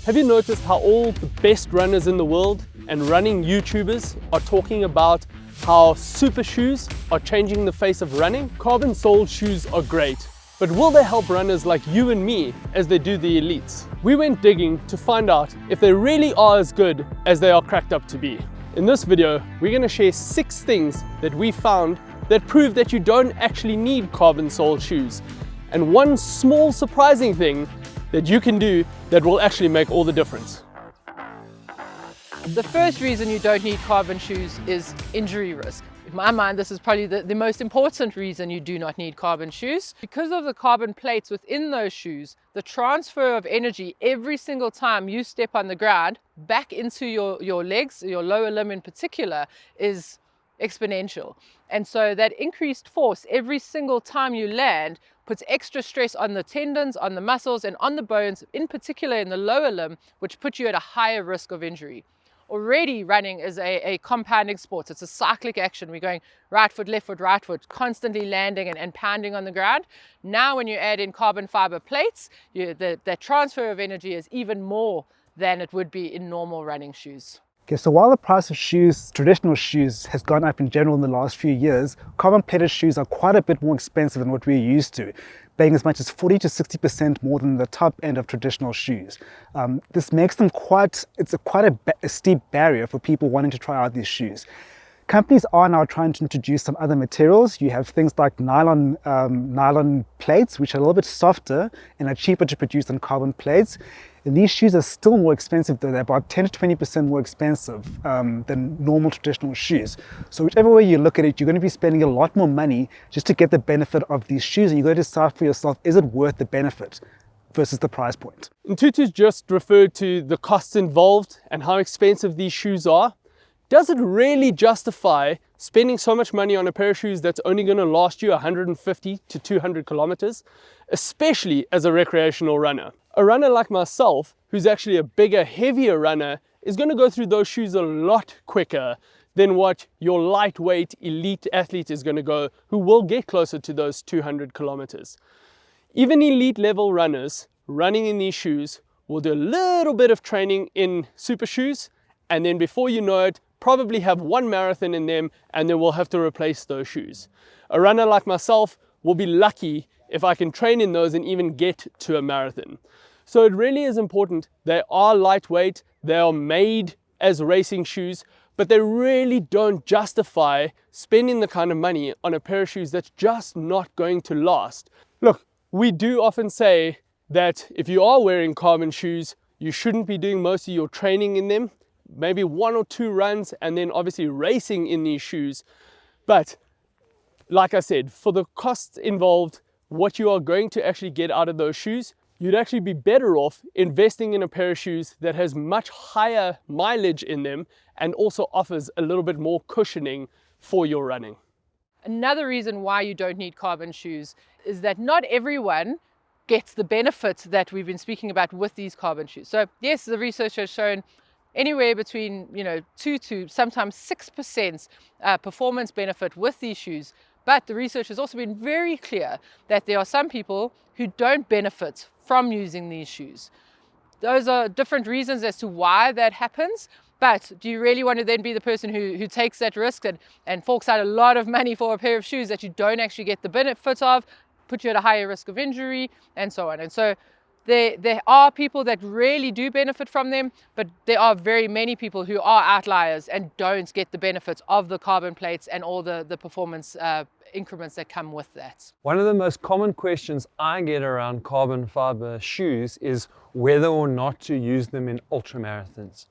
Have you noticed how all the best runners in the world and running YouTubers are talking about how super shoes are changing the face of running? Carbon soled shoes are great, but will they help runners like you and me as they do the elites? We went digging to find out if they really are as good as they are cracked up to be. In this video, we're going to share 6 things that we found that prove that you don't actually need carbon soled shoes, and one small surprising thing that you can do that will actually make all the difference. The first reason you don't need carbon shoes is injury risk. In my mind, this is probably the most important reason you do not need carbon shoes. Because of the carbon plates within those shoes, the transfer of energy every single time you step on the ground back into your legs, your lower limb in particular, is exponential. And so that increased force every single time you land puts extra stress on the tendons, on the muscles, and on the bones, in particular in the lower limb, which puts you at a higher risk of injury. Already running is a compounding sport. It's a cyclic action. We're going right foot, right foot, constantly landing and pounding on the ground. Now when you add in carbon fiber plates, the transfer of energy is even more than it would be in normal running shoes. Okay, so while the price of shoes, traditional shoes, has gone up in general in the last few years, carbon plated shoes are quite a bit more expensive than what we're used to, paying as much as 40 to 60% more than the top end of traditional shoes. This makes them quite a steep barrier for people wanting to try out these shoes. Companies are now trying to introduce some other materials. You have things like nylon plates, which are a little bit softer and are cheaper to produce than carbon plates. And these shoes are still more expensive though. They're about 10 to 20% more expensive than normal traditional shoes. So whichever way you look at it, you're going to be spending a lot more money just to get the benefit of these shoes. And you've got to decide for yourself, is it worth the benefit versus the price point? Ntutu's just referred to the costs involved and how expensive these shoes are. Does it really justify spending so much money on a pair of shoes that's only going to last you 150 to 200 kilometers, especially as a recreational runner? A runner like myself, who's actually a bigger, heavier runner, is going to go through those shoes a lot quicker than what your lightweight elite athlete is going to go, who will get closer to those 200 kilometers. Even elite level runners running in these shoes will do a little bit of training in super shoes, and then before you know it, probably have one marathon in them, and then we'll have to replace those shoes. A runner like myself will be lucky if I can train in those and even get to a marathon. So it really is important. They are lightweight, they are made as racing shoes, but they really don't justify spending the kind of money on a pair of shoes that's just not going to last. Look, we do often say that if you are wearing carbon shoes, you shouldn't be doing most of your training in them, maybe 1 or 2 runs, and then obviously racing in these shoes. But like I said, for the costs involved, what you are going to actually get out of those shoes, you'd actually be better off investing in a pair of shoes that has much higher mileage in them and also offers a little bit more cushioning for your running. Another reason why you don't need carbon shoes is that not everyone gets the benefits that we've been speaking about with these carbon shoes. So yes, the research has shown anywhere between 2 to sometimes 6% performance benefit with these shoes. But the research has also been very clear that there are some people who don't benefit from using these shoes. Those are different reasons as to why that happens. But do you really want to then be the person who takes that risk and forks out a lot of money for a pair of shoes that you don't actually get the benefit of, put you at a higher risk of injury, and so on? And so there are people that really do benefit from them, but there are very many people who are outliers and don't get the benefits of the carbon plates and all the performance increments that come with that. One of the most common questions I get around carbon fiber shoes is whether or not to use them in ultramarathons.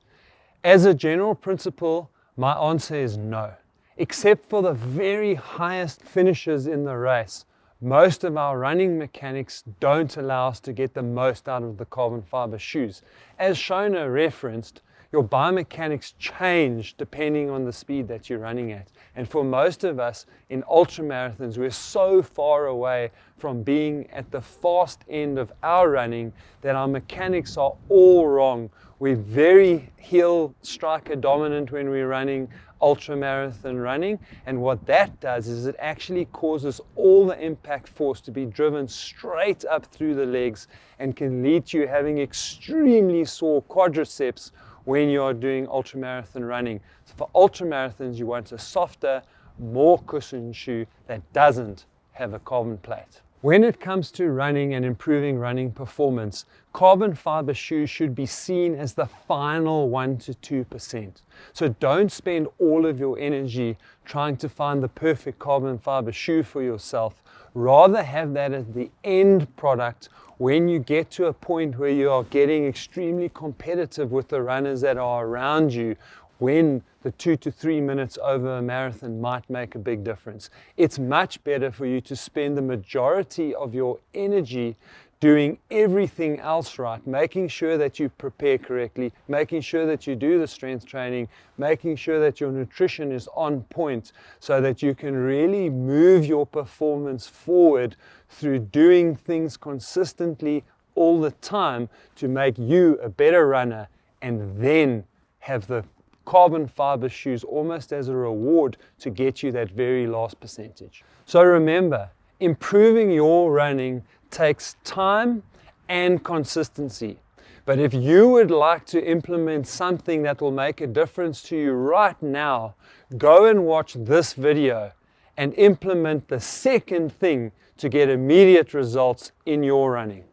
As a general principle, my answer is no. Except for the very highest finishers in the race, most of our running mechanics don't allow us to get the most out of the carbon fiber shoes. As Shona referenced, your biomechanics change depending on the speed that you're running at. And for most of us in ultramarathons, we're so far away from being at the fast end of our running that our mechanics are all wrong. We're very heel striker dominant when we're running ultramarathon running, and what that does is it actually causes all the impact force to be driven straight up through the legs and can lead to you having extremely sore quadriceps when you are doing ultramarathon running. So for ultramarathons, you want a softer, more cushioned shoe that doesn't have a carbon plate. When it comes to running and improving running performance, carbon fiber shoes should be seen as the final 1 to 2%. So don't spend all of your energy trying to find the perfect carbon fiber shoe for yourself. Rather have that as the end product when you get to a point where you are getting extremely competitive with the runners that are around you, when the 2 to 3 minutes over a marathon might make a big difference. It's much better for you to spend the majority of your energy doing everything else right, making sure that you prepare correctly, making sure that you do the strength training, making sure that your nutrition is on point so that you can really move your performance forward through doing things consistently all the time to make you a better runner, and then have the carbon fiber shoes almost as a reward to get you that very last percentage. So remember, improving your running takes time and consistency. But if you would like to implement something that will make a difference to you right now, go and watch this video and implement the second thing to get immediate results in your running.